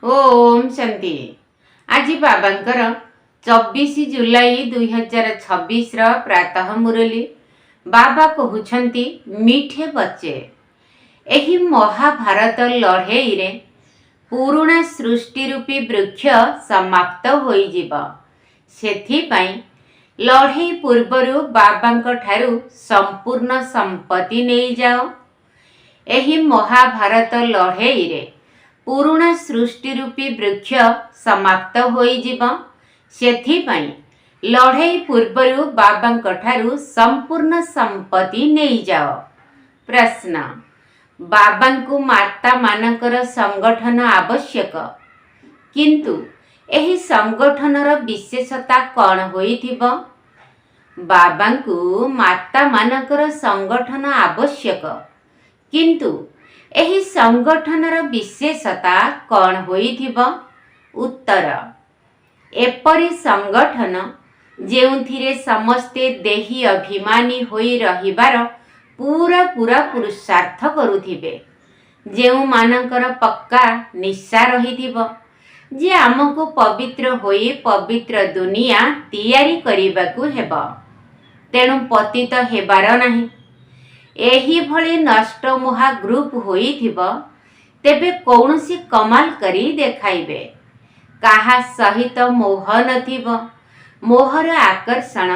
ओम शांति। आज बाबांकर 24 जुलाई 2026 प्रातः मुरली बाबा कहउछंती मीठे बच्चे एही महाभारत लड़ाई रे पुराणा सृष्टि रूपी वृक्ष समाप्त होई जीव। सेथिपाई लड़ाई पूर्वरु बाबांक ठारू संपूर्ण संपत्ति नहीं जाओ। एही महाभारत लड़ाई रे पुराणा सृष्टि रूपी वृक्ष समाप्त होई जीव। सेथिपाई लड़ाई पूर्वरु बाबांक ठारू संपूर्ण संपत्ति नहीं जाओ। प्रश्न, बाबांकु माता मानकर संगठन आवश्यक, किंतु एही संगठनर विशेषता कौन होइथिब? बाबांकु माता मानकर संगठन आवश्यक, किंतु एही संगठनर विशेषता कौन होइथिब? उत्तर, एपरि संगठन जेउथिरे समस्ते देही अभिमानी होई रहिबार पूरा पूरा पुरुषार्थ करुथिबे, जेउ मानकर पक्का निशा रहिथिब जे आमको पवित्र होई पवित्र दुनिया तैयारी करिबाकू हेब, तेणु पतित हेबार नाही। एही भली नष्ट मोहा ग्रुप होइथिब तेबे कौनसी कमाल करी देखाइबे। काहा सहित मोह नथिब, मोहर आकर्षण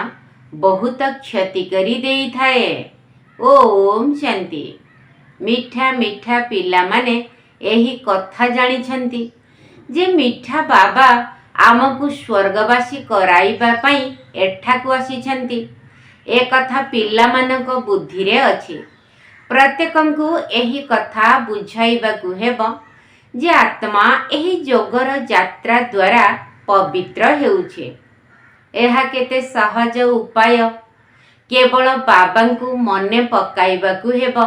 बहुत क्षति करी देई थाए। ओम शांति। मीठा मीठा पिला माने एही कथा जानी छंती जे मीठा बाबा आमको स्वर्गवासी कराइबा पई एठाकू आसी छंती। ए कथा पिला मानक बुद्धि रे अछि। प्रत्येकंकु एही कथा बुझाइबाकू हेबो जे आत्मा एही जोगर यात्रा द्वारा पवित्र हेउछे। एहा केते सहज उपाय, केवल बाबांकु मने पकाइबाकू हेबो।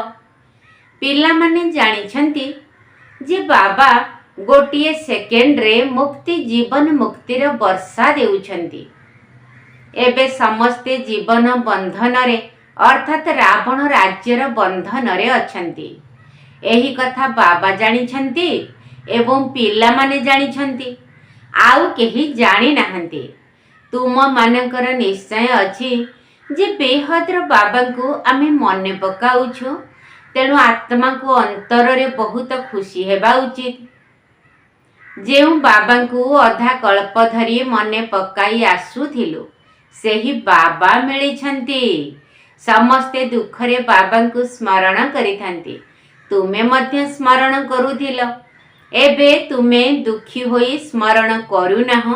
पिला माने जानि छंती जे बाबा गोटिए सेकेंड रे मुक्ति जीवन मुक्तिर वर्षा देउछंती। एबे समस्ते जीवन बंधन रे अर्थात रावण राज्यर बंधन रे अछंती। एही कथा बाबा जानि छंती एवं पिला माने जानि छंती, आउ केही जानि नाहंती। तुम मानकर निश्चय अछि जे बेहद्र बाबांकु आमे मने पकाउछु, तेणु आत्मा को अंतर रे बहुत खुशी हेबा उचित। जेउ बाबांकु अधा कल्प धरी मने पकाई आसुथिलु सेही बाबा मिली छंती। समस्ते दुखरे बाबांकु स्मरण करिथांती, तुमे मध्य स्मरण करुथिल। एबे तुमे दुखी होई स्मरण करू नाह।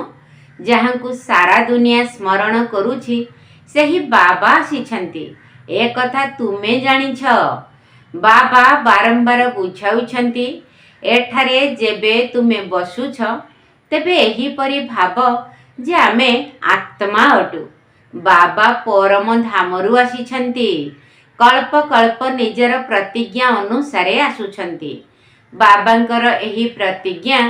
जहांकु सारा दुनिया स्मरण करुछि सेही बाबा आसीछंती, ए कथा तुमे जानिछ। बाबा बारंबार बुझाउछंती, एठारे जेबे तुमे बसुछ तेबे एही परि भाव जे आमे आत्मा अटु। बाबा परम धामरु आसीछंती, कल्प कल्प निजर प्रतिज्ञा अनुसारे आसुछंती। बाबांकर एही प्रतिज्ञा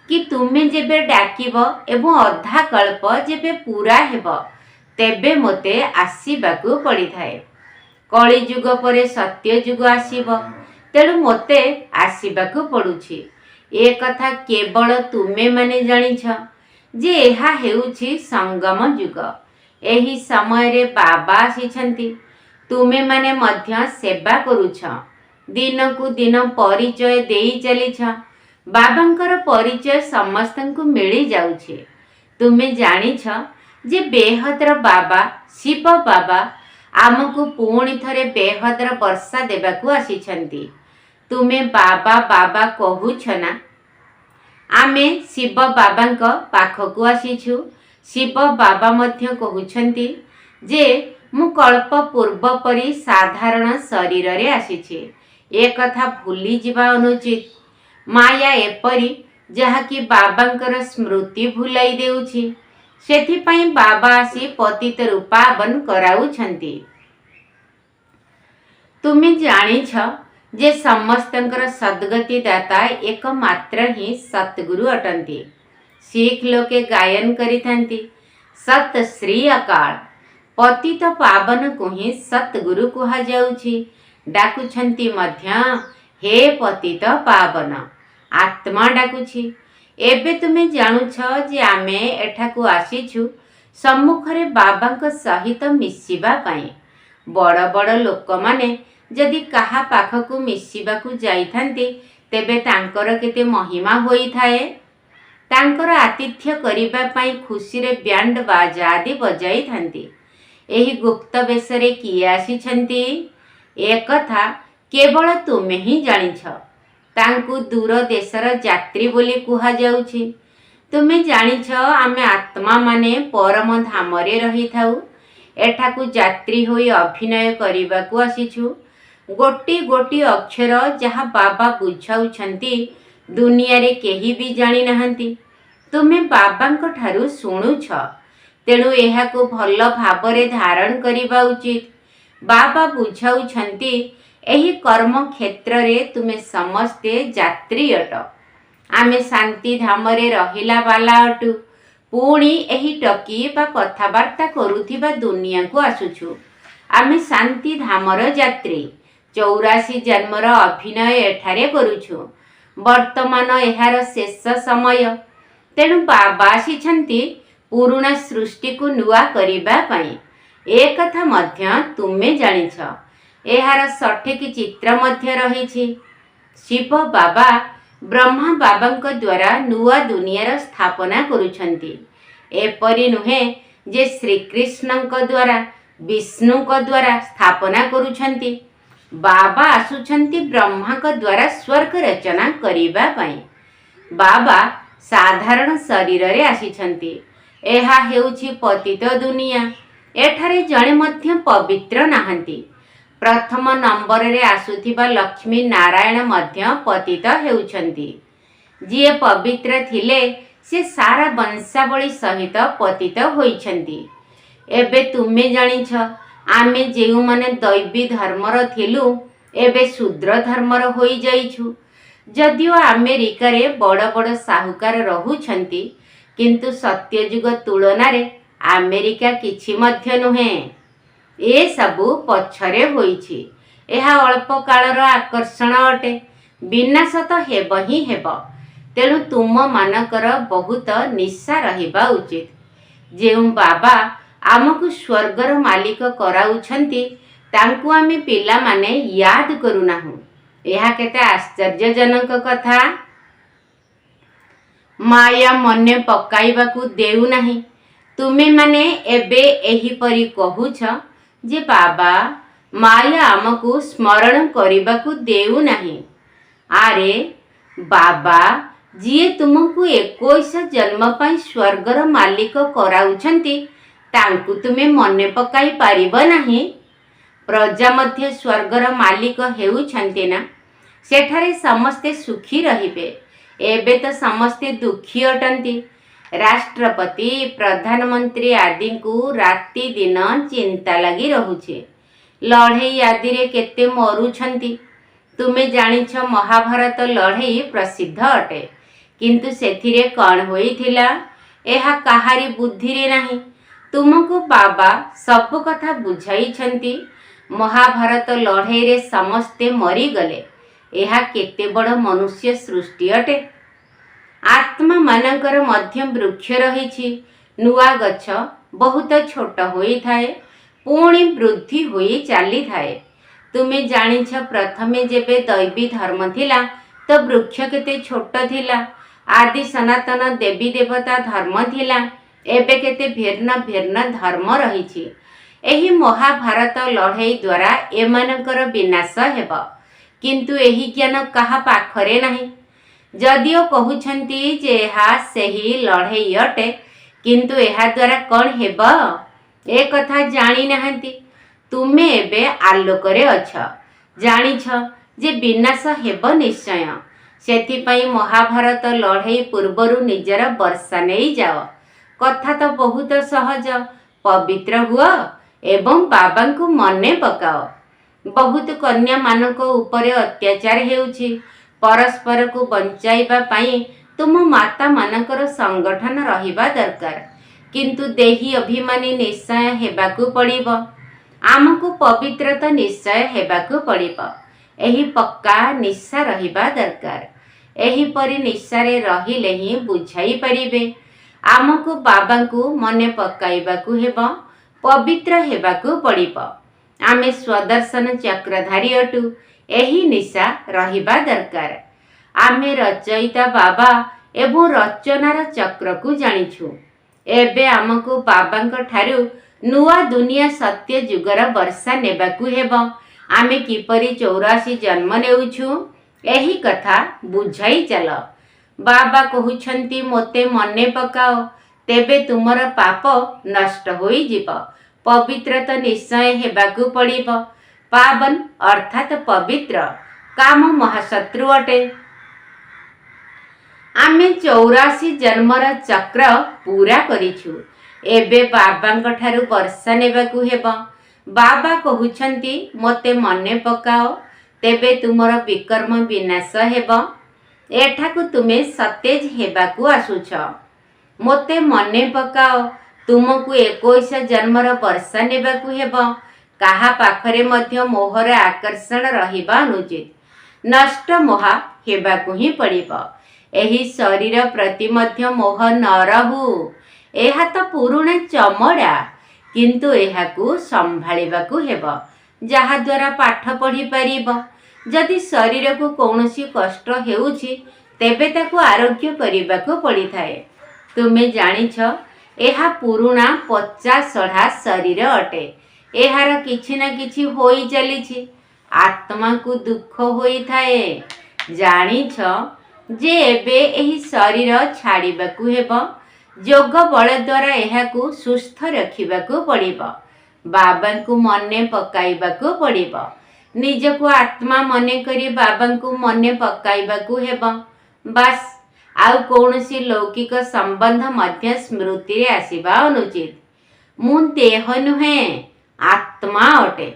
कि तुमे जेबे डाकिब एवं अधा कल्प जेबे पूरा हेब तेबे मोते आसीबाकू पड़ी थाए। कली जुग परे सत्य जुग आसीब, तेणु मोते आसीबाकू पड़ुछि। ए कथा केवल तुमे माने जानिछ जे एहा हेउछि संगम जुग। एही समय रे बाबा आसीछंती, तुमे माने मध्य सेवा करुछ। दिन को दिन परिचय देई चलिछ। बाबांकर परिचय समस्तंकु मिली जाउछि। तुमे जानिछ जे बेहद्र बाबा शिव बाबा आमको पुणी थरे बेहद्र वर्षा देबाकू आसीछंती। तुमे बाबा बाबा कहूछ ना? आमे शिव बाबांक पाखकू आसीछु। शिव बाबा मध्य कहउछंती जे मु कल्प पूर्व परि साधारण शरीर रे आसीछि। ए कथा भूली जिबा अनुचित। माया एपरि जहाकि बाबांकर स्मृति भुलाई देउछि। सेथिपाई बाबा आसी पतित रूपावन कराउछंती। तुमे जानिछ जे समस्तंकर सद्गति दाता एकमात्र ही सतगुरु अटंती। सिख लोके गायन करिथांती, सत श्री अकाल। पतित पावन को ही सतगुरु कुहा जाउछि। डाकुछंती मध्य हे पतित पावन। आत्मा डाकुछि। एबे तुमे जानुछ जे आमे एठाकू आसीछु सम्मुखरे बाबांक सहित मिसिबा पाई। बड़ बड़ लोक माने जदि काहा पाखकू मिसिबाकू जाइथांती तेबे तांकर केते महिमा होई थाए। तांकर आतिथ्य करिबा पाई खुशीरे ब्यांड बाजा आदि बजाई थांती। एही गुप्त बेशरे किए आसीछंती ए कथा केवल तुमे ही जानिछ। तांकू दूर देशर यात्री बोली कुहा जाउछि। तुमे जानिछ आमे आत्मा माने परम धामरे रही थाउ। एठाकू यात्री होई अभिनय करिबाकू आसीछु। गोटी गोटी अक्षर जहा बाबा बुझाउछंती दुनिया रे केही भी जानी नहंती। तुमे बाबांक ठारू सुनुछ, तेणु एहाकू भल भावरे धारण करिबा उचित। बाबा बुझाउछंती एही कर्म क्षेत्र रे तुमे समस्ते यात्री अट। आमे शांति धामरे रहिला बाला अटु। पुणी एही टकी बा कथाबार्ता करुथिबा दुनिया को आसुछु। आमे शांति धामर यात्री 84 जन्मर अभिनय एठारे करुछु। वर्तमान एहार शेष समय, तेणु बाबा आसीछंती पुरुणा सृष्टि को नुआ करिबा पाई। ए कथा मध्य तुमे जानिछ। एहार सठिक चित्र मध्य रहिछि। शिव बाबा ब्रह्मा बाबांक द्वारा नुआ दुनियार स्थापना करुछंती। एपरि नुहे जे श्रीकृष्णंक द्वारा विष्णुक द्वारा स्थापना करुछंती। बाबा आसुछंती ब्रह्माक द्वारा स्वर्ग रचना करिबा पाई। बाबा साधारण शरीर रे आसीछंती। एहा हेउछि पतित दुनिया। एठारे जणे मध्य पवित्र नाहंती। प्रथम नंबर रे आसुथिबा लक्ष्मी नारायण मध्य पतित हेउछंती। जिए पवित्र थिले से सारा वंशावली सहित पतित होइछंती। एबे तुमे जानिछ आमे जेउ माने दैवी धर्मर थिलु एबे शूद्र धर्मर होई जाइछु। जदिओ अमेरिका रे बड़ बड़ साहुकार रहुछंती, किंतु सत्ययुग तुलना रे अमेरिका किछि मध्य नुहे। ए सबु पछरे होइछि। एहा अल्प कालर आकर्षण अटे। विनाश तो हेब ही हेब। तेणु तुम मानकर बहुत निशा रहिबा उचित। जेउ बाबा आमको स्वर्गर मालिक कराउछंती तांकु आमे पिला माने याद करुनाहु। एहा केते आश्चर्यजनक कथा। माया मने पकाइबाकू देउ नाही। तुमे माने एबे एही परी कहुछ जे बाबा माया आमको स्मरण करिबाकू देउ नाही। आरे बाबा जिए तुमको 21 जन्म पाई स्वर्गर मालिक कराउछंती तांकु तुमे मने पकाई पारिबो नाही। प्रजा मध्य स्वर्गर मालिक हेउछंती ना। सेठारे समस्ते सुखी रहिबे। एबे तो समस्ते दुखी अटंती। राष्ट्रपति प्रधानमंत्री आदि को राति दिन चिंता लगी रहुछे। लड़ई आदि रे केते मरुछंती। तुमे जानिछ महाभारत लड़ई प्रसिद्ध अटे, किंतु सेथिरे कौन होइथिला एहा काहारी बुद्धि रे नाही। तुमको बाबा सब कथा बुझाइछंती। महाभारत लड़ई रे समस्ते मरी गले। एहा केते बड़ मनुष्य सृष्टि अटे। आत्मा मानकर मध्य वृक्ष रहिछि। नुआ गछ बहुत छोट होई थाए, पुणी वृद्धि होई चाली थाए। तुमे जानिछ प्रथमे जेबे दैवी धर्म थिला तो वृक्ष केते छोट थिला। आदि सनातन देवी देवता धर्म थिला। एबे केते भिन्न भिन्न धर्म रहिछि। एही महाभारत लड़ई द्वारा एमानकर विनाश हेब, किंतु एही ज्ञान काहा पाखरे नाही। जदिओ कहउछंती जे एहा सेही लड़ई अटे, किंतु एहा द्वारा कौन हेब ए कथा जानी नाहंती। तुमे एबे आलोकरे अछ। जानिछ जे विनाश हेब निश्चय। सेथिपाई महाभारत लड़ई पूर्वरु निजर वर्षा नेई जाओ। कथा तो बहुत सहज। पवित्र हुआ एवं बाबा को मने पकाओ। बहुत कन्या मानक उपरे अत्याचार हेउछि। परस्पर को बंचाइबा पाई तुम माता मानकर संगठन रहिबा दरकार, किंतु देही अभिमानी निश्चय हेबाकू पड़िबो। आमको पवित्रता निश्चय हेबाकू पड़िबो। एही पक्का निशा रहिबा दरकार। एहीपरि निशारे रहिले ही बुझाई परिबे। आमको बाबांकु मने पकाइबाकु हेब, पवित्र हेबाकु पड़िब। आमे स्वदर्शन चक्रधारी अटु, एही निशा रहिबा दरकार। आमे रचयिता बाबा एवं रचनार चक्र को जानिछु। एबे आमको बाबांक ठारू नुआ दुनिया सत्य जुगर वर्षा नेबाकु हेब। आमे किपरि 84 जन्म नेउछु एही कथा बुझाई चल। बाबा कहउछंती मोते मने पकाओ, तेबे तुमर पाप नष्ट होई जिव। पवित्र तो निश्चय हेबाकु पड़िब। पावन अर्थात पवित्र काम महाशत्रु अटे। आमे 84 जन्मर चक्र पूरा करिछु। एबे बाबांक ठारू वर्षा नेबाकु हेब। बाबा कहउछंती मोते मने पकाओ, तेबे तुमर विकर्म विनाश हेब। एठाकु तुमे सतेज हेबाकु आसुछ। मोते मने पकाओ, तुमकु 21 जन्मर वर्षा नेबाकु हेब। काहा पाखरे मध्य मोहर आकर्षण रहिबा अनुचित। नष्ट मोह हेबाकु ही पड़िब। एही शरीर प्रति मध्य मोह न रहू। एहा तो पुरुणा चमड़ा, किंतु एहाकु संभाळिबाकु हेब, जहा द्वारा पाठ पढ़ी परिब। जदि शरीर को कौनसी कष्ट हेउछि, तेबे ताकु आरोग्य करिबाकु पड़िथाए। तुमे जानिछ, एहा पुरुणा 50 सढ़ा शरीर अटे। एहार किछि ना किछि होई चलिछि। आत्मा को दुख होई थाए। जानिछ जे एबे एही शरीर छाड़िबाकु हेब। जोग बल द्वारा एहाकु सुस्थ रखिबाकु पड़िब। बाबांकु मने पकाइबाकु पड़िब। निजकु आत्मा मने करी बाबांकु मने पकाइबाकु हेब। बास आउ कौनसी लौकिक संबंध मध्य स्मृति रे आसीबा अनुचित। मु देह नुहे, आत्मा अटे।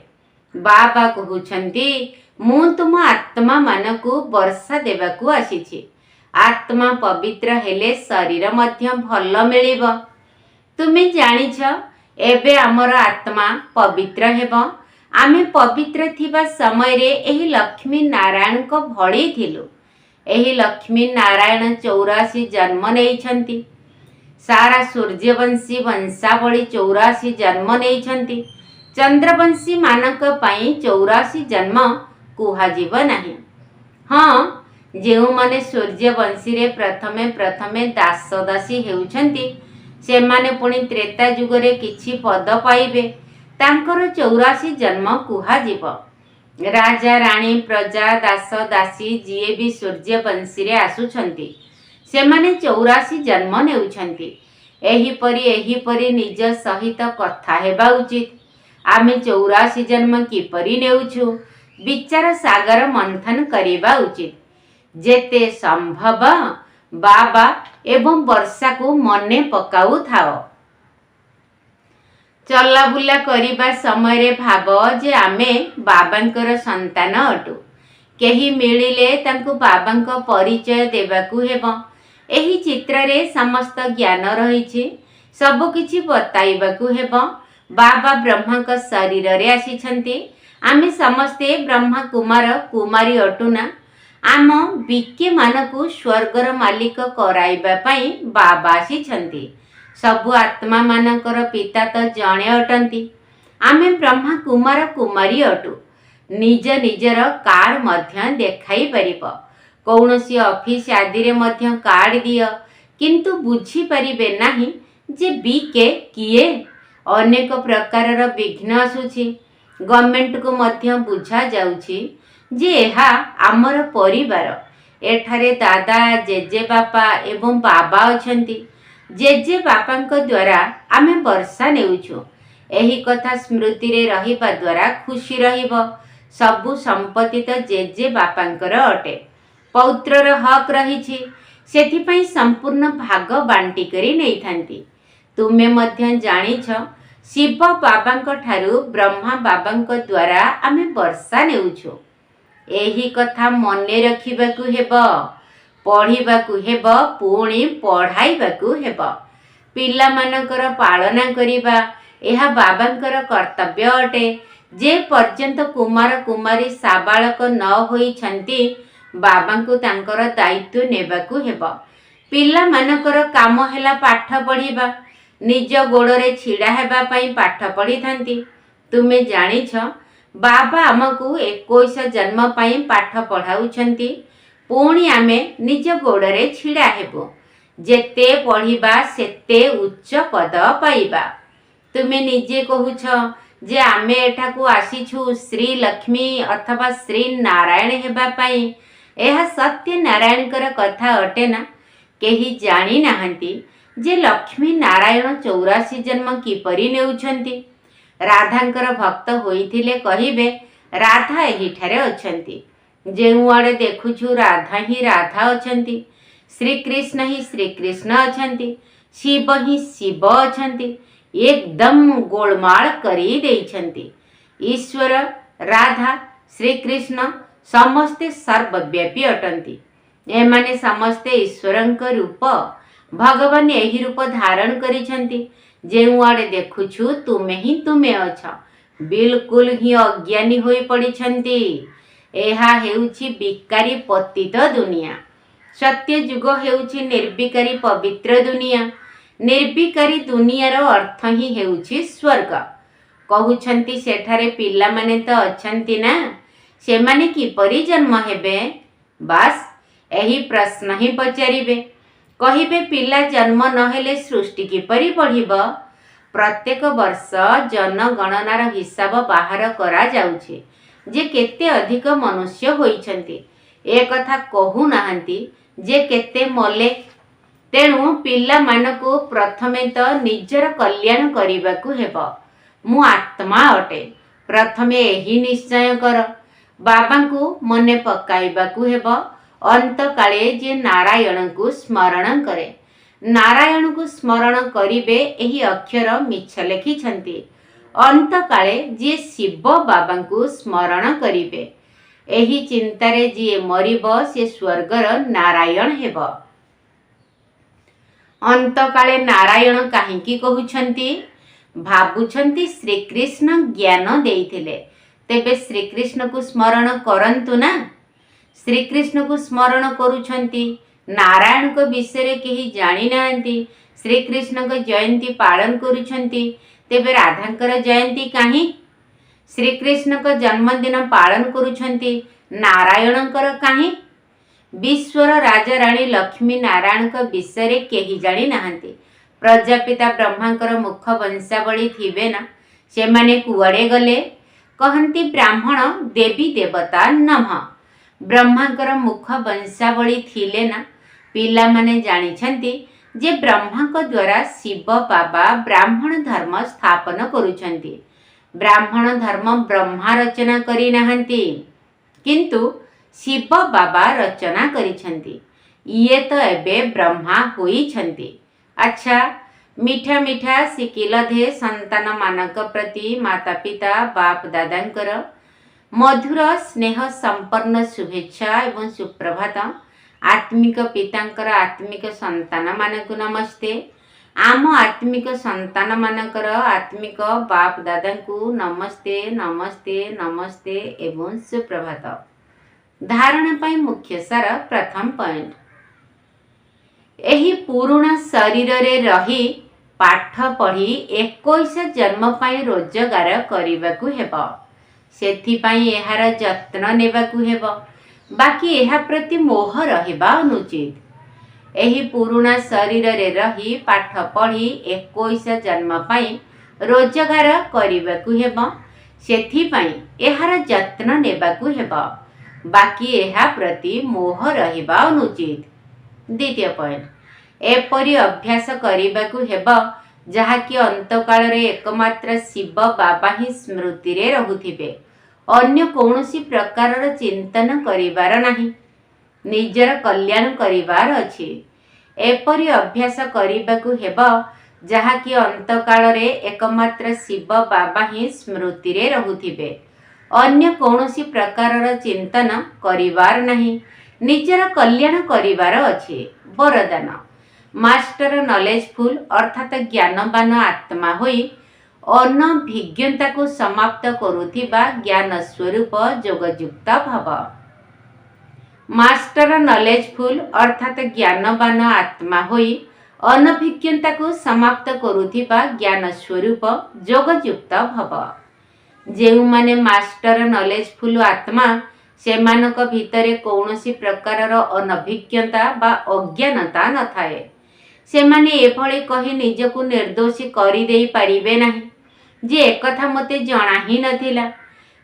बाबा कहउछंती मु तुम आत्मा मानकु वर्षा देबाकु आसीछि। आत्मा पवित्र हेले शरीर मध्य भल मिलिब। तुमे जानिछ, एबे आमर आत्मा पवित्र हेब। आमे पवित्र थिबा समय रे एही लक्ष्मी नारायण को भଳି थिलु। एही लक्ष्मी नारायण 84 जन्म नेइछंती। सारा सूर्यवंशी वंशावली 84 जन्म नेइछंती। चंद्रवंशी मानक पई 84 जन्म कुहाजिब नाही। हाँ, जेउ माने सूर्यवंशी रे प्रथमे प्रथमे दास दासी हेउछंती, से माने पुणी त्रेता जुगरे किछि पद पाइबे। तांकर 84 जन्म कुहाजिब। राजा राणी प्रजा दास दासी जिए भी सूर्यवंशी रे आसुछंती, से माने 84 जन्म नेउछंती। एहीपरि निज सहित कथा हेबा उचित। आमे 84 जन्म किपरि नेउछु, विचार सागर मंथन करिबा उचित। जेते संभव बाबा एवं वर्षा को मने पकाउ थाओ। चला बुला करिबा समय रे भाव जे आमे बाबांकर संतान अटु। केही मिलिले तांकु बाबांक परिचय देबाकु हेब। एही चित्र रे समस्त ज्ञान रहिछि। सब किछि बताइबाकु हेब। बाबा ब्रह्मांक शरीर रे आसीछंती। आमे समस्ते ब्रह्मा कुमार कुमारी अटुना। आम बीके मानकु स्वर्गर मालिक कराइबा पई बाबा आसीछंती। सबु आत्मा मानकर पिता तो जणे अटंती। आमे ब्रह्मा कुमार कुमारी अटु। निज निजर कार्ड मध्य देखाई परिब। कौनसी ऑफिस आदि रे मध्य कार्ड दियो, किंतु बुझी परिबे नाही जे बीके किए। अनेक प्रकारर विघ्न आसुछि। गवर्नमेंट को मध्य बुझा जाउछि जे एहा आमर परिवार। एठारे दादा जेजे बापा एवं बाबा अछंती। जेजे बापांक द्वारा आमे वर्षा नेउछु। एही कथा स्मृति रे रहिबा द्वारा खुशी रहिब। सबु संपत्ति तो जेजे बापांकर अटे। पौत्रर हक रहिछि, सेथिपई संपूर्ण भाग बांटी करी नेइथांती। तुमे मध्य जानिछ, शिव बाबांक ठारू ब्रह्मा बाबांक द्वारा आमे वर्षा नेउछु। एही कथा मने रखिबाकु हेब। पढ़िबाकु हेब, पुणी पढ़ाइबाकु हेब। पिला मानकर पालना करिबा एहा बाबांकर कर्तव्य अटे। जे पर्यंत कुमार कुमारी साबालक न होइछंती, ବାବାଙ୍କୁ ତାଙ୍କର ଦାୟିତ୍ୱ ନେବାକୁ ହେବ। ପିଲାମାନଙ୍କର କାମ ହେଲା ପାଠ ପଢ଼ିବା, ନିଜ ଗୋଡ଼ରେ ଛିଡ଼ା ହେବା ପାଇଁ ପାଠ ପଢ଼ିଥାନ୍ତି। ତୁମେ ଜାଣିଛ ବାବା ଆମକୁ 21 ଜନ୍ମ ପାଇଁ ପାଠ ପଢ଼ାଉଛନ୍ତି, ପୁଣି ଆମେ ନିଜ ଗୋଡ଼ରେ ଛିଡ଼ା ହେବୁ। ଯେତେ ପଢ଼ିବା ସେତେ ଉଚ୍ଚ ପଦ ପାଇବା। ତୁମେ ନିଜେ କହୁଛ ଯେ ଆମେ ଏଠାକୁ ଆସିଛୁ ଶ୍ରୀ ଲକ୍ଷ୍ମୀ ଅଥବା ଶ୍ରୀ ନାରାୟଣ ହେବା ପାଇଁ। ଏହା ସତ୍ୟନାରାୟଣଙ୍କର କଥା ଅଟେ ନା? କେହି ଜାଣିନାହାନ୍ତି ଯେ ଲକ୍ଷ୍ମୀ ନାରାୟଣ 84 ଜନ୍ମ କିପରି ନେଉଛନ୍ତି। ରାଧାଙ୍କର ଭକ୍ତ ହୋଇଥିଲେ କହିବେ ରାଧା ଏହିଠାରେ ଅଛନ୍ତି। ଯେଉଁଆଡ଼େ ଦେଖୁଛୁ ରାଧା ହିଁ ରାଧା ଅଛନ୍ତି, ଶ୍ରୀକୃଷ୍ଣ ହିଁ ଶ୍ରୀକୃଷ୍ଣ ଅଛନ୍ତି, ଶିବ ହିଁ ଶିବ ଅଛନ୍ତି। ଏକଦମ ଗୋଳମାଳ କରି ଦେଇଛନ୍ତି। ଈଶ୍ୱର, ରାଧା, ଶ୍ରୀକୃଷ୍ଣ ସମସ୍ତେ ସର୍ବବ୍ୟାପୀ ଅଟନ୍ତି। ଏମାନେ ସମସ୍ତେ ଈଶ୍ୱରଙ୍କ ରୂପ। ଭଗବାନ ଏହି ରୂପ ଧାରଣ କରିଛନ୍ତି। ଯେଉଁଆଡ଼େ ଦେଖୁଛୁ ତୁମେ ହିଁ ତୁମେ ଅଛ। ବିଲକୁଲ ହିଁ ଅଜ୍ଞାନୀ ହୋଇ ପଡ଼ିଛନ୍ତି। ଏହା ହେଉଛି ବିକାରୀ ପତିତ ଦୁନିଆ। ସତ୍ୟ ଯୁଗ ହେଉଛି ନିର୍ବିକାରୀ ପବିତ୍ର ଦୁନିଆ। ନିର୍ବିକାରୀ ଦୁନିଆର ଅର୍ଥ ହିଁ ହେଉଛି ସ୍ୱର୍ଗ। କହୁଛନ୍ତି ସେଠାରେ ପିଲାମାନେ ତ ଅଛନ୍ତି ନା, ସେମାନେ କିପରି ଜନ୍ମ ହେବେ? ବାସ୍ ଏହି ପ୍ରଶ୍ନ ହିଁ ପଚାରିବେ। କହିବେ ପିଲା ଜନ୍ମ ନହେଲେ ସୃଷ୍ଟି କିପରି ବଢ଼ିବ? ପ୍ରତ୍ୟେକ ବର୍ଷ ଜନଗଣନାର ହିସାବ ବାହାର କରାଯାଉଛି ଯେ କେତେ ଅଧିକ ମନୁଷ୍ୟ ହୋଇଛନ୍ତି। ଏ କଥା କହୁନାହାନ୍ତି ଯେ କେତେ ମଲେ। ତେଣୁ ପିଲାମାନଙ୍କୁ ପ୍ରଥମେ ତ ନିଜର କଲ୍ୟାଣ କରିବାକୁ ହେବ। ମୁଁ ଆତ୍ମା ଅଟେ, ପ୍ରଥମେ ଏହି ନିଶ୍ଚୟ କର। ବାବାଙ୍କୁ ମନେ ପକାଇବାକୁ ହେବ। ଅନ୍ତକାଳେ ଯେ ନାରାୟଣଙ୍କୁ ସ୍ମରଣ କରେ, ନାରାୟଣଙ୍କୁ ସ୍ମରଣ କରିବେ ଏହି ଅକ୍ଷର ମିଛ ଲେଖିଛନ୍ତି। ଅନ୍ତକାଳେ ଯିଏ ଶିବ ବାବାଙ୍କୁ ସ୍ମରଣ କରିବେ, ଏହି ଚିନ୍ତାରେ ଯିଏ ମରିବ ସେ ସ୍ୱର୍ଗର ନାରାୟଣ ହେବ। ଅନ୍ତକାଳେ ନାରାୟଣ କାହିଁକି କହୁଛନ୍ତି? ଭାବୁଛନ୍ତି ଶ୍ରୀକୃଷ୍ଣ ଜ୍ଞାନ ଦେଇଥିଲେ, ତେବେ ଶ୍ରୀକୃଷ୍ଣକୁ ସ୍ମରଣ କରନ୍ତୁ ନା। ଶ୍ରୀକୃଷ୍ଣକୁ ସ୍ମରଣ କରୁଛନ୍ତି, ନାରାୟଣଙ୍କ ବିଷୟରେ କେହି ଜାଣିନାହାନ୍ତି। ଶ୍ରୀକୃଷ୍ଣଙ୍କ ଜୟନ୍ତୀ ପାଳନ କରୁଛନ୍ତି, ତେବେ ରାଧାଙ୍କର ଜୟନ୍ତୀ କାହିଁ? ଶ୍ରୀକୃଷ୍ଣଙ୍କ ଜନ୍ମଦିନ ପାଳନ କରୁଛନ୍ତି, ନାରାୟଣଙ୍କର କାହିଁ? ବିଶ୍ୱର ରାଜାରାଣୀ ଲକ୍ଷ୍ମୀ ନାରାୟଣଙ୍କ ବିଷୟରେ କେହି ଜାଣିନାହାନ୍ତି। ପ୍ରଜାପିତା ବ୍ରହ୍ମାଙ୍କର ମୁଖ ବଂଶାବଳୀ ଥିବେ ନା, ସେମାନେ କୁଆଡ଼େ ଗଲେ? କହନ୍ତି ବ୍ରାହ୍ମଣ ଦେବୀ ଦେବତା ନମଃ। ବ୍ରହ୍ମାଙ୍କର ମୁଖ ବଂଶାବଳୀ ଥିଲେ ନା? ପିଲାମାନେ ଜାଣିଛନ୍ତି ଯେ ବ୍ରହ୍ମାଙ୍କ ଦ୍ୱାରା ଶିବ ବାବା ବ୍ରାହ୍ମଣ ଧର୍ମ ସ୍ଥାପନ କରୁଛନ୍ତି। ବ୍ରାହ୍ମଣ ଧର୍ମ ବ୍ରହ୍ମା ରଚନା କରିନାହାନ୍ତି, କିନ୍ତୁ ଶିବ ବାବା ରଚନା କରିଛନ୍ତି। ଇଏ ତ ଏବେ ବ୍ରହ୍ମା ହୋଇଛନ୍ତି। ଆଚ୍ଛା, ମିଠା ମିଠା ଶିଖିଲ ଧେ ସନ୍ତାନମାନଙ୍କ ପ୍ରତି ମାତା ପିତା ବାପ ଦାଦାଙ୍କର ମଧୁର ସ୍ନେହ ସମ୍ପନ୍ନ ଶୁଭେଚ୍ଛା ଏବଂ ସୁପ୍ରଭାତ। ଆତ୍ମିକ ପିତାଙ୍କର ଆତ୍ମିକ ସନ୍ତାନମାନଙ୍କୁ ନମସ୍ତେ। ଆମ ଆତ୍ମିକ ସନ୍ତାନମାନଙ୍କର ଆତ୍ମିକ ବାପ ଦାଦାଙ୍କୁ ନମସ୍ତେ ନମସ୍ତେ ନମସ୍ତେ ଏବଂ ସୁପ୍ରଭାତ। ଧାରଣା ପାଇଁ ମୁଖ୍ୟ ସାର। ପ୍ରଥମ ପଏଣ୍ଟ, ଏହି ପୁରୁଣା ଶରୀରରେ ରହି ପାଠ ପଢ଼ି 21 ଜନ୍ମ ପାଇଁ ରୋଜଗାର କରିବାକୁ ହେବ। ସେଥିପାଇଁ ଏହାର ଯତ୍ନ ନେବାକୁ ହେବ। ବାକି ଏହା ପ୍ରତି ମୋହ ରହିବା ଅନୁଚିତ। ଏହି ପୁରୁଣା ଶରୀରରେ ରହି ପାଠ ପଢ଼ି 21 ଜନ୍ମ ପାଇଁ ରୋଜଗାର କରିବାକୁ ହେବ। ସେଥିପାଇଁ ଏହାର ଯତ୍ନ ନେବାକୁ ହେବ। ବାକି ଏହା ପ୍ରତି ମୋହ ରହିବା ଅନୁଚିତ। ଦ୍ୱିତୀୟ ପଏଣ୍ଟ, ଏପରି ଅଭ୍ୟାସ କରିବାକୁ ହେବ ଯାହାକି ଅନ୍ତକାଳରେ ଏକମାତ୍ର ଶିବ ବାବା ହିଁ ସ୍ମୃତିରେ ରହୁଥିବେ। ଅନ୍ୟ କୌଣସି ପ୍ରକାରର ଚିନ୍ତନ କରିବାର ନାହିଁ। ନିଜର କଲ୍ୟାଣ କରିବାର ଅଛି। ଏପରି ଅଭ୍ୟାସ କରିବାକୁ ହେବ ଯାହାକି ଅନ୍ତକାଳରେ ଏକମାତ୍ର ଶିବ ବାବା ହିଁ ସ୍ମୃତିରେ ରହୁଥିବେ। ଅନ୍ୟ କୌଣସି ପ୍ରକାରର ଚିନ୍ତନ କରିବାର ନାହିଁ। ନିଜର କଲ୍ୟାଣ କରିବାର ଅଛି। ବରଦାନ, ମାଷ୍ଟର ନଲେଜଫୁଲ ଅର୍ଥାତ୍ ଜ୍ଞାନବାନ ଆତ୍ମା ହୋଇ ଅନଭିଜ୍ଞତାକୁ ସମାପ୍ତ କରୁଥିବା ଜ୍ଞାନ ସ୍ୱରୂପ ଯୋଗଯୁକ୍ତ ଭବ। ମାଷ୍ଟର ନଲେଜଫୁଲ ଅର୍ଥାତ୍ ଜ୍ଞାନବାନ ଆତ୍ମା ହୋଇ ଅନଭିଜ୍ଞତାକୁ ସମାପ୍ତ କରୁଥିବା ଜ୍ଞାନ ସ୍ୱରୂପ ଯୋଗଯୁକ୍ତ ଭବ। ଯେଉଁମାନେ ମାଷ୍ଟର ନଲେଜଫୁଲ ଆତ୍ମା, ସେମାନଙ୍କ ଭିତରେ କୌଣସି ପ୍ରକାରର ଅନଭିଜ୍ଞତା ବା ଅଜ୍ଞାନତା ନଥାଏ। ସେମାନେ ଏଭଳି କହି ନିଜକୁ ନିର୍ଦ୍ଦୋଷୀ କରିଦେଇ ପାରିବେ ନାହିଁ ଯେ ଏକଥା ମୋତେ ଜଣା ହିଁ ନଥିଲା।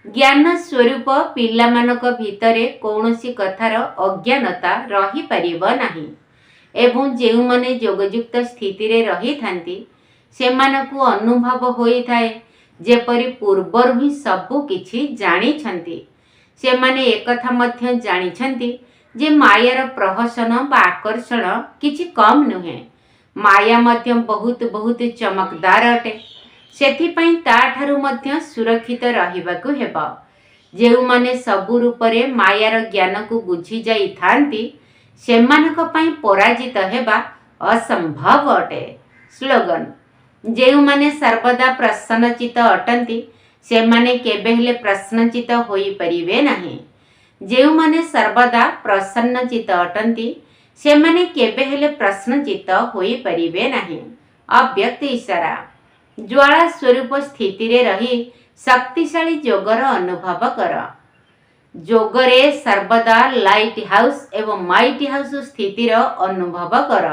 ଜ୍ଞାନ ସ୍ୱରୂପ ପିଲାମାନଙ୍କ ଭିତରେ କୌଣସି କଥାର ଅଜ୍ଞାନତା ରହିପାରିବ ନାହିଁ ଏବଂ ଯେଉଁମାନେ ଯୋଗଯୁକ୍ତ ସ୍ଥିତିରେ ରହିଥାନ୍ତି ସେମାନଙ୍କୁ ଅନୁଭବ ହୋଇଥାଏ ଯେପରି ପୂର୍ବରୁ ହିଁ ସବୁ କିଛି ଜାଣିଛନ୍ତି। ସେମାନେ ଏକଥା ମଧ୍ୟ ଜାଣିଛନ୍ତି ଯେ ମାୟାର ପ୍ରହସନ ବା ଆକର୍ଷଣ କିଛି କମ୍ ନୁହେଁ। ମାୟା ମଧ୍ୟ ବହୁତ ବହୁତ ଚମକଦାର ଅଟେ। ସେଥିପାଇଁ ତାଠାରୁ ମଧ୍ୟ ସୁରକ୍ଷିତ ରହିବାକୁ ହେବ। ଯେଉଁମାନେ ସବୁ ରୂପରେ ମାୟାର ଜ୍ଞାନକୁ ବୁଝି ଯାଇଥାନ୍ତି ସେମାନଙ୍କ ପାଇଁ ପରାଜିତ ହେବା ଅସମ୍ଭବ ଅଟେ। ସ୍ଲୋଗାନ: ଯେଉଁମାନେ ସର୍ବଦା ପ୍ରସନ୍ନଚିତ ଅଟନ୍ତି ସେମାନେ କେବେ ହେଲେ ପ୍ରଶ୍ନଚିତ ହୋଇପାରିବେ ନାହିଁ। ଯେଉଁମାନେ ସର୍ବଦା ପ୍ରସନ୍ନଚିତ ଅଟନ୍ତି ସେମାନେ କେବେ ହେଲେ ପ୍ରଶ୍ନଚିତ ହୋଇପାରିବେ ନାହିଁ। ଅବ୍ୟକ୍ତ ଇଶାରା: ଜ୍ୱାଳା ସ୍ୱରୂପ ସ୍ଥିତିରେ ରହି ଶକ୍ତିଶାଳୀ ଯୋଗର ଅନୁଭବ କର। ଯୋଗରେ ସର୍ବଦା ଲାଇଟ୍ ହାଉସ୍ ଏବଂ ମାଇଟ୍ ହାଉସ୍ ସ୍ଥିତିର ଅନୁଭବ କର।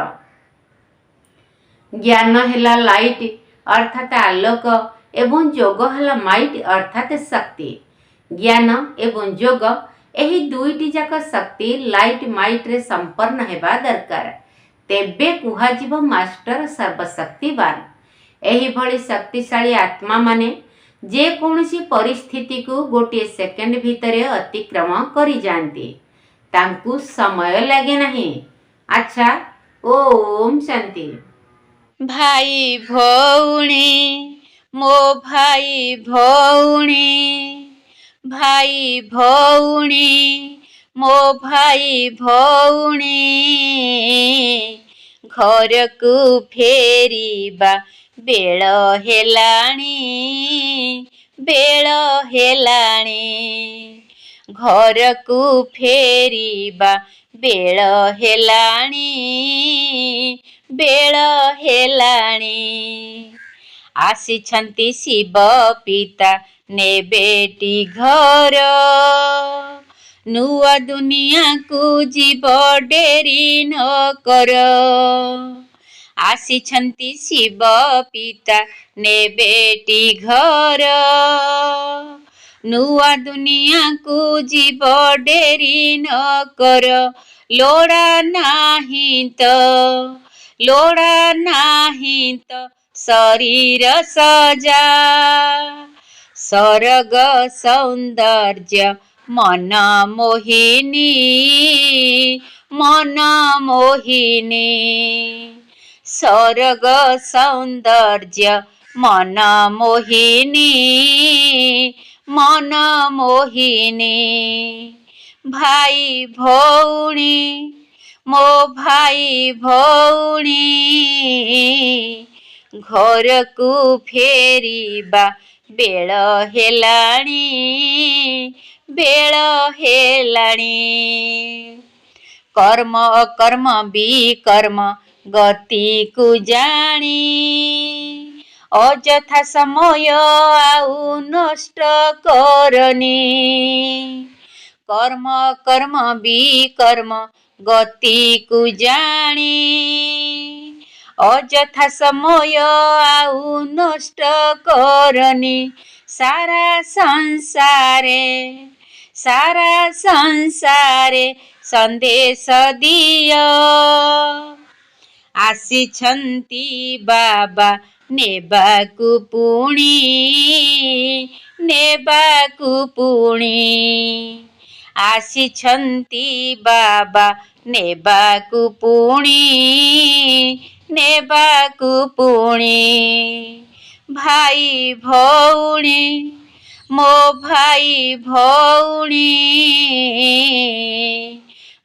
ଜ୍ଞାନ ହେଲା ଲାଇଟ୍ ଅର୍ଥାତ୍ ଆଲୋକ ଏବଂ ଯୋଗ ହେଲା ମାଇଟ୍ ଅର୍ଥାତ୍ ଶକ୍ତି। ଜ୍ଞାନ ଏବଂ ଯୋଗ ଏହି ଦୁଇଟି ଯାକ ଶକ୍ତି ଲାଇଟ୍ ମାଇଟ୍ରେ ସମ୍ପନ୍ନ ହେବା ଦରକାର। ତେବେ କୁହାଯିବ ମାଷ୍ଟର ସର୍ବଶକ୍ତିବାନ। ଏହିଭଳି ଶକ୍ତିଶାଳୀ ଆତ୍ମାମାନେ ଯେକୌଣସି ପରିସ୍ଥିତିକୁ ଗୋଟିଏ ସେକେଣ୍ଡ ଭିତରେ ଅତିକ୍ରମ କରିଯାଆନ୍ତି। ତାଙ୍କୁ ସମୟ ଲାଗେ ନାହିଁ। ଆଚ୍ଛା, ଓମ୍ ଶାନ୍ତି। ଭାଇ ଭଉଣୀ, ମୋ ଭାଇ ଭଉଣୀ, ଭାଇ ଭଉଣୀ, ମୋ ଭାଇ ଭଉଣୀ, ଘରକୁ ଫେରିବା ବେଳ ହେଲାଣି, ବେଳ ହେଲାଣି, ଘରକୁ ଫେରିବା ବେଳ ହେଲାଣି, ବେଳ ହେଲାଣି। ଆସିଛନ୍ତି ଶିବ ପିତା ନେବେଟି ଘର, ନୂଆ ଦୁନିଆକୁ ଯିବ ଡେରି ନ କର। ଆସିଛନ୍ତି ଶିବ ପିତା ନେବେଟି ଘର, ନୂଆ ଦୁନିଆକୁ ଯିବ ଡେରି ନ କର। ଲୋଡ଼ା ନାହିଁ ତ, ଲୋଡ଼ା ନାହିଁ ତ ଶରୀର ସଜା, ସରଗ ସୌନ୍ଦର୍ଯ୍ୟ ମନ ମୋହିନୀ, ମନ ମୋହିନୀ, ସରଗ ସୌନ୍ଦର୍ଯ୍ୟ ମନ ମୋହିନୀ, ମନ ମୋହିନୀ। ଭାଇ ଭଉଣୀ, ମୋ ଭାଇ ଭଉଣୀ, ଘରକୁ ଫେରିବା ବେଳ ହେଲାଣି, ବେଳ ହେଲାଣି। କର୍ମ ଅକର୍ମ ବିକର୍ମ ଗତିକୁ ଜାଣି, ଅଯଥା ସମୟ ଆଉ ନଷ୍ଟ କରନି। କର୍ମ କର୍ମ ବିକର୍ମ ଗତିକୁ ଜାଣି, ଅଯଥା ସମୟ ଆଉ ନଷ୍ଟ କରନି। ସାରା ସଂସାରେ ସନ୍ଦେଶ ଦିଅ, ଆସିଛନ୍ତି ବାବା ନେବାକୁ ପୁଣି, ନେବାକୁ ପୁଣି। ଆସିଛନ୍ତି ବାବା ନେବାକୁ ପୁଣି, ନେବାକୁ ପୁଣି। ଭାଇ ଭଉଣୀ, ମୋ ଭାଇ ଭଉଣୀ,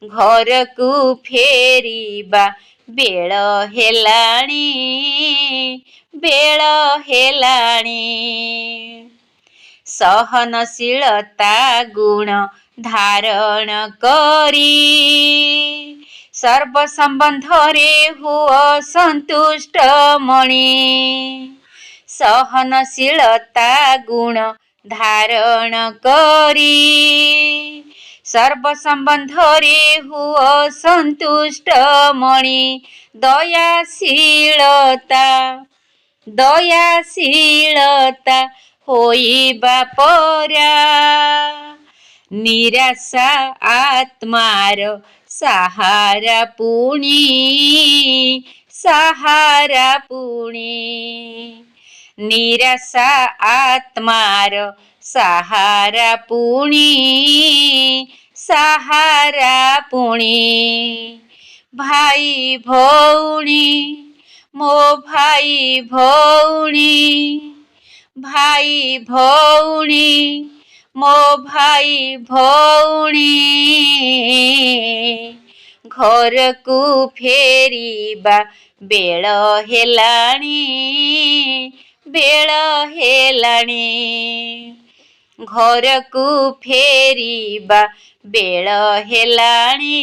ଘରକୁ ଫେରିବା ବେଳ ହେଲାଣି, ବେଳ ହେଲାଣି। ସହନଶୀଳତା ଗୁଣ ଧାରଣ କରି ସର୍ବ ସମ୍ବନ୍ଧରେ ହୁଅ ସନ୍ତୁଷ୍ଟ ମଣି। ସହନଶୀଳତା ଗୁଣ ଧାରଣ କରି ସର୍ବ ସମ୍ବନ୍ଧରେ ହୁଅ ସନ୍ତୁଷ୍ଟ ମଣି। ଦୟାଶୀଳତା ହୋଇବା ପରା ନିରାଶା ଆତ୍ମାର ସାହାରା ପୁଣି। ନିରାଶା ଆତ୍ମାର ସାହାରା ପୁଣି। ଭାଇ ଭଉଣୀ ମୋ ଭାଇ ଭଉଣୀ ମୋ ଭାଇ ଭଉଣୀ ଘରକୁ ଫେରିବା ବେଳ ହେଲାଣି। ଘରକୁ ଫେରିବା ବେଳ ହେଲାଣି।